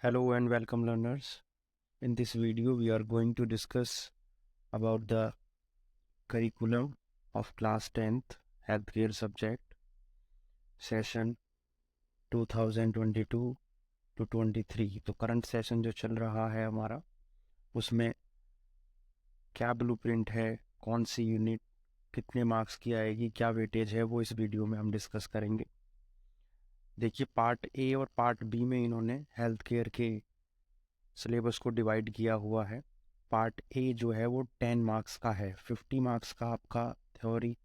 Hello and welcome learners. In this video we are going to discuss about the curriculum of class 10th healthcare subject session 2022 to 23। तो current session जो चल रहा है हमारा उसमें क्या ब्लूप्रिंट है, कौन सी यूनिट कितने मार्क्स की आएगी, क्या वेटेज है, वो इस वीडियो में हम डिस्कस करेंगे। देखिए पार्ट ए और पार्ट बी में इन्होंने हेल्थ केयर के सिलेबस को डिवाइड किया हुआ है। पार्ट ए जो है वो 10 मार्क्स का है। 50 मार्क्स का आपका थ्योरी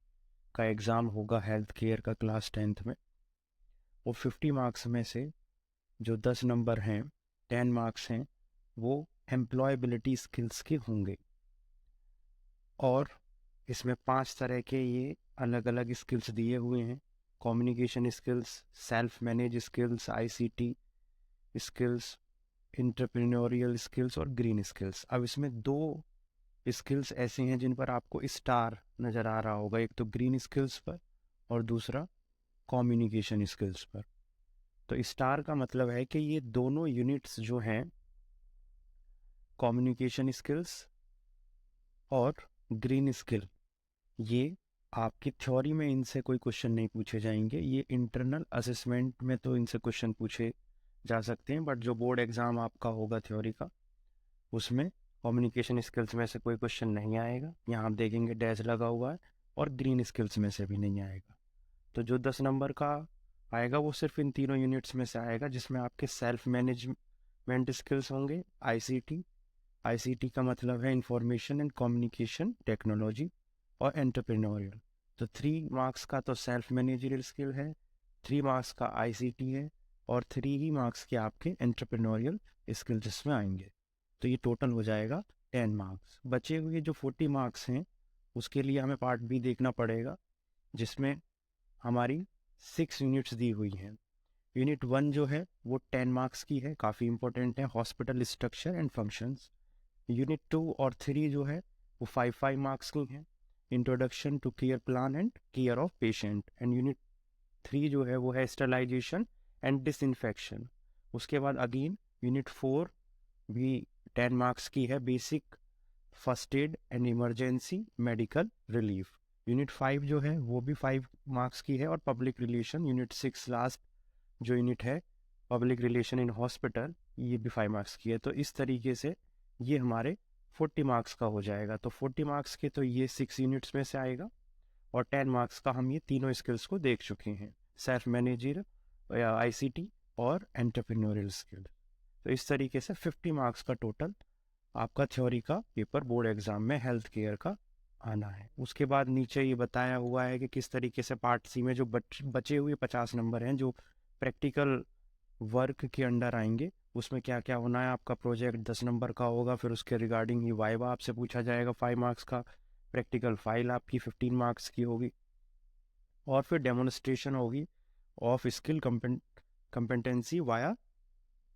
का एग्ज़ाम होगा हेल्थ केयर का क्लास 10th में। वो 50 मार्क्स में से जो 10 नंबर हैं, 10 मार्क्स हैं, वो एम्प्लॉयबिलिटी स्किल्स के होंगे। और इसमें 5 तरह के ये अलग अलग स्किल्स दिए हुए हैं। Communication skills, self manage skills, ICT skills, entrepreneurial skills और ग्रीन स्किल्स। अब इसमें दो स्किल्स ऐसे हैं जिन पर आपको स्टार नज़र आ रहा होगा, एक तो ग्रीन स्किल्स पर और दूसरा कम्युनिकेशन स्किल्स पर। तो स्टार का मतलब है कि ये दोनों यूनिट्स जो हैं, कम्युनिकेशन स्किल्स और ग्रीन स्किल, ये आपकी थ्योरी में इनसे कोई क्वेश्चन नहीं पूछे जाएंगे। ये इंटरनल असेसमेंट में तो इनसे क्वेश्चन पूछे जा सकते हैं, बट जो बोर्ड एग्ज़ाम आपका होगा थ्योरी का, उसमें कम्युनिकेशन स्किल्स में से कोई क्वेश्चन नहीं आएगा। यहाँ आप देखेंगे डैश लगा हुआ है, और ग्रीन स्किल्स में से भी नहीं आएगा। तो जो 10 नंबर का आएगा वो सिर्फ इन तीनों यूनिट्स में से आएगा, जिसमें आपके सेल्फ मैनेजमेंट स्किल्स होंगे, आईसीटी। आईसीटी का मतलब है इंफॉर्मेशन एंड कम्युनिकेशन टेक्नोलॉजी, और एंटरप्रेन्योरियल। तो 3 मार्क्स का तो सेल्फ मैनेजरियल स्किल है, 3 मार्क्स का आईसीटी है, और 3 ही मार्क्स के आपके एंटरप्रेन्योरियल स्किल जिसमें आएंगे। तो ये टोटल हो जाएगा 10 मार्क्स। बचे हुए जो 40 मार्क्स हैं उसके लिए हमें पार्ट बी देखना पड़ेगा, जिसमें हमारी 6 यूनिट्स दी हुई हैं। यूनिट 1 जो है वो 10 मार्क्स की है, काफ़ी इंपॉर्टेंट है, hospital structure and functions. Unit 2 और 3 जो है वो 5 मार्क्स की हैं, introduction to care plan and care of patient. And unit 3 जो है वो है स्टरलाइजेशन एंड डिसइंफेक्शन। उसके बाद अगेन यूनिट 4 भी 10 मार्क्स की है, basic first aid and emergency medical relief. Unit 5 जो है वो भी 5 मार्क्स की है, और पब्लिक रिलेशन। यूनिट 6 लास्ट जो यूनिट है, पब्लिक रिलेशन इन हॉस्पिटल, ये भी 5 मार्क्स की है। तो इस तरीके से ये हमारे 40 मार्क्स का हो जाएगा। तो 40 मार्क्स के तो ये 6 यूनिट्स में से आएगा, और 10 मार्क्स का हम ये तीनों स्किल्स को देख चुके हैं, सेल्फ मैनेजर, आईसीटी और एंटरप्रेन्योरियल स्किल। तो इस तरीके से 50 मार्क्स का टोटल आपका थ्योरी का पेपर बोर्ड एग्जाम में हेल्थ केयर का आना है। उसके बाद नीचे ये बताया हुआ है कि किस तरीके से पार्ट सी में जो बचे हुए 50 नंबर हैं जो प्रैक्टिकल वर्क के अंडर आएंगे, उसमें क्या क्या होना है। आपका प्रोजेक्ट 10 नंबर का होगा, फिर उसके रिगार्डिंग ही वाइवा आपसे पूछा जाएगा 5 मार्क्स का, प्रैक्टिकल फाइल आपकी 15 मार्क्स की होगी, और फिर डेमोन्स्ट्रेशन होगी of skill competency via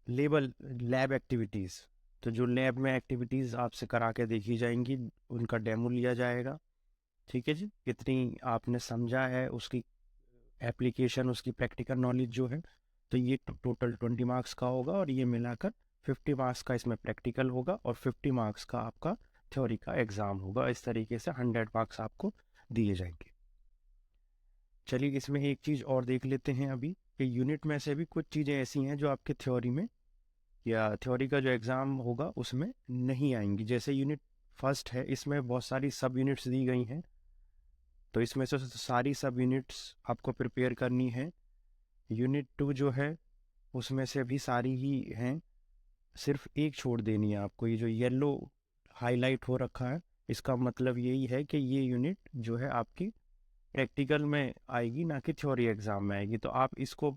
label lab activities. तो जो लैब में एक्टिविटीज़ आपसे करा के देखी जाएंगी, उनका डेमो लिया जाएगा। ठीक है जी, कितनी आपने समझा है उसकी एप्लीकेशन, उसकी प्रैक्टिकल नॉलेज जो है। तो ये टोटल 20 मार्क्स का होगा, और ये मिलाकर 50 मार्क्स का इसमें प्रैक्टिकल होगा, और 50 मार्क्स का आपका थ्योरी का एग्ज़ाम होगा। इस तरीके से 100 मार्क्स आपको दिए जाएंगे। चलिए इसमें एक चीज़ और देख लेते हैं अभी, कि यूनिट में से भी कुछ चीज़ें ऐसी हैं जो आपके थ्योरी में या थ्योरी का जो एग्ज़ाम होगा उसमें नहीं आएंगी। जैसे यूनिट फर्स्ट है, इसमें बहुत सारी सब यूनिट्स दी गई हैं, तो इसमें से सारी सब यूनिट्स आपको प्रिपेयर करनी है। यूनिट 2 जो है उसमें से भी सारी ही हैं, सिर्फ एक छोड़ देनी है आपको। ये जो येलो हाईलाइट हो रखा है, इसका मतलब यही है कि ये यूनिट जो है आपकी प्रैक्टिकल में आएगी, ना कि थ्योरी एग्ज़ाम में आएगी। तो आप इसको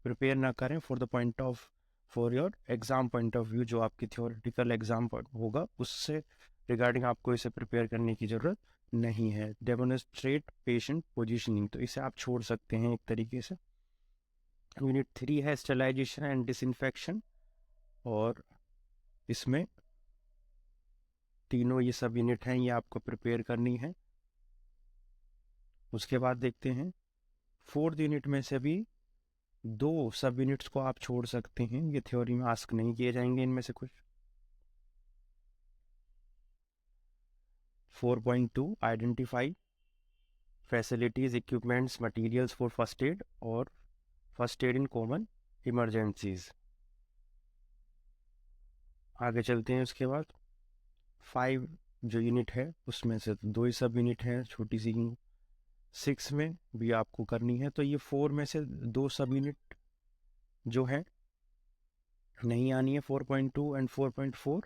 प्रिपेयर ना करें for your exam point of view. जो आपकी थ्योरेटिकल एग्ज़ाम होगा उससे रिगार्डिंग आपको इसे प्रिपेयर करने की ज़रूरत नहीं है। डेमोन्स्ट्रेट पेशेंट पोजिशनिंग, तो इसे आप छोड़ सकते हैं एक तरीके से। यूनिट 3 है स्टेलाइजेशन एंड डिसइंफेक्शन, और इसमें तीनों ये सब यूनिट हैं, ये आपको प्रिपेयर करनी है। उसके बाद देखते हैं 4th यूनिट में से भी 2 सब यूनिट्स को आप छोड़ सकते हैं, ये थ्योरी में आस्क नहीं किए जाएंगे इनमें से कुछ। 4.2 identify facilities, equipments, materials for first aid और first aid in common emergencies. आगे चलते हैं। उसके बाद 5 जो यूनिट है उसमें से 2 ही सब यूनिट है, छोटी सी। 6 में भी आपको करनी है, तो ये 4 में से 2 सब यूनिट जो है नहीं आनी है, 4.2 एंड 4.4।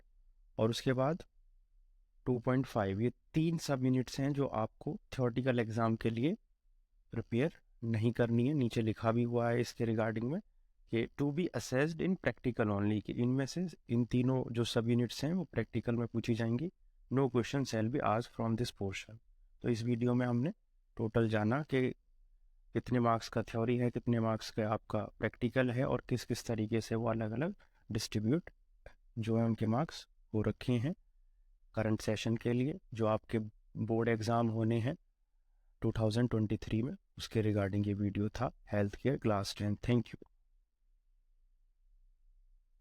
और उसके बाद 2.5, ये 3 सब यूनिट्स हैं जो आपको थ्योरेटिकल एग्जाम के लिए प्रिपेयर नहीं करनी है। नीचे लिखा भी हुआ है इसके रिगार्डिंग में कि to be assessed in practical only, कि इनमें से इन तीनों जो सब यूनिट्स हैं वो प्रैक्टिकल में पूछी जाएंगी। No question shall be asked from this portion. तो इस वीडियो में हमने टोटल जाना कि कितने मार्क्स का थ्योरी है, कितने मार्क्स का आपका प्रैक्टिकल है, और किस किस तरीके से वो अलग अलग डिस्ट्रीब्यूट जो है उनके मार्क्स हो रखे हैं करंट सेशन के लिए, जो आपके बोर्ड एग्ज़ाम होने हैं 2023 में। उसके रिगार्डिंग ये वीडियो था, health care class 10। Thank you.